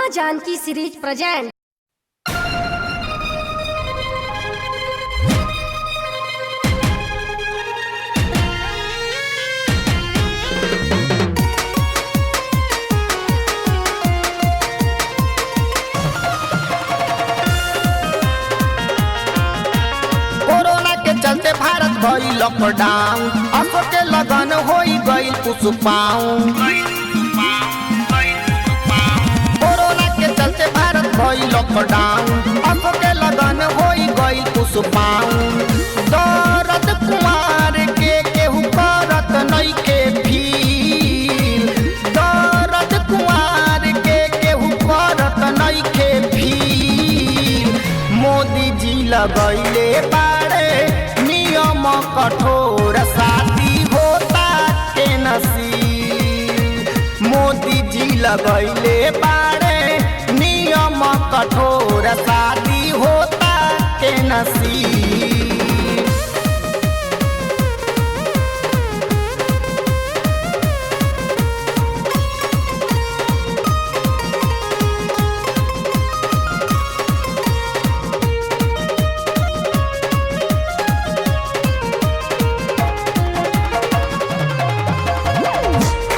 माँ Janaki series present. Corona के चलते भारत भइल लॉकडाउन, असो के लगन होई गइल पुष्पाउन। कोरोना के चलते भारत भइल लॉकडाउन, असो के लगन होई गइल पुष्पाउन। दर्द कुमार के केहू करत नइखे फील, दर्द कुमार के केहू करत नइखे फील। मोदी जी लगैले बाड़े नियम कठोर, शादी होता के नसीब। मोदी जी लगैले बाड़े नियम कठोर, शादी होता के नसीब।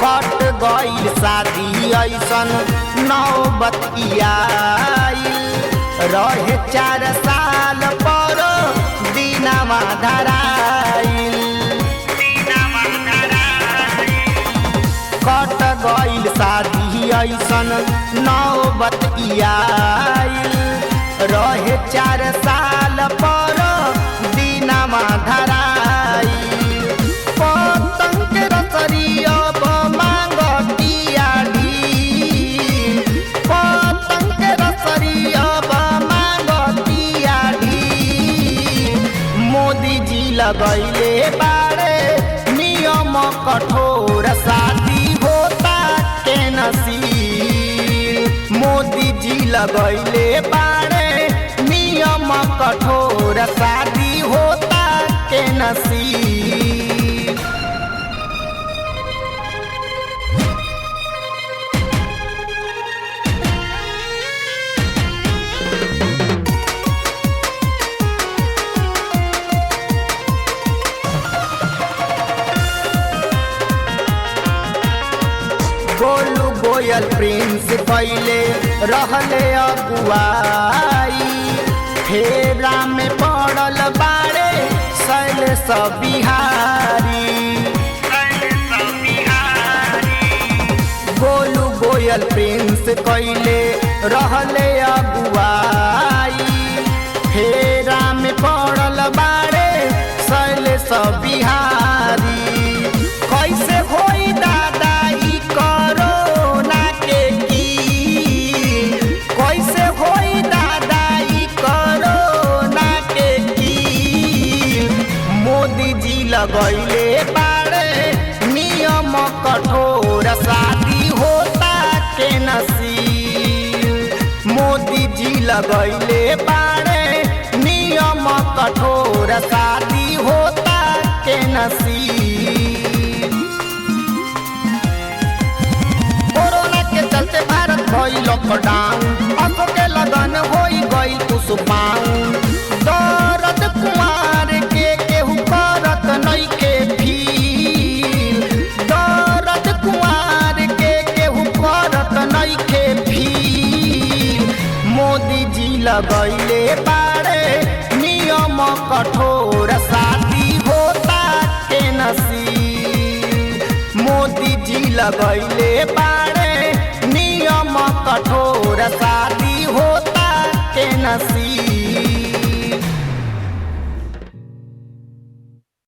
कट गइल शादी ऐसन नौबत आइल, रहे 4 साल पर दिनमा धराइल। कट गइल शादी ऐसन नौबत आइल, रहे 4 साल पर दिनमा धराइल। पतंग के रसरी अब मांगतिया ढील, पतंग के रसरी अब मांगतिया ढील। मोदी जी लगैले बाड़े नियम कठोर, शादी होता के नसीब। मोदी जी लगैले बाड़े नियम कठोर, शादी होता के नसीब। गोलू गोयल प्रिंस पहले रहले अगुआई, फेरा में पड़ल बाड़े शैलेश बिहारी। गोलू गोयल प्रिंस कैले रहले अगुआई, फेरा में पड़ल बाड़े शैलेश बिहारी। कैसे होई दादा कोरोना के की, कैसे होई दादा कोरोना के की। मोदी जी लगैले बाड़े नियम कठोर, शादी होता के नसीब। मोदी जी लगैले बाड़े नियम कठोर, शादी होता के नसीब। चलते भारत भइल लॉकडाउन, असो के लगन होई गइल पुष्पाउन। दर्द कुमार के केहू करत नइखे फील, दर्द कुमार के केहू करत नइखे फील। मोदी जी लगैले बाड़े नियम कठोर, शादी होता के नसीब। मोदी जी लगैले बाड़े नियम कठोर, शादी होता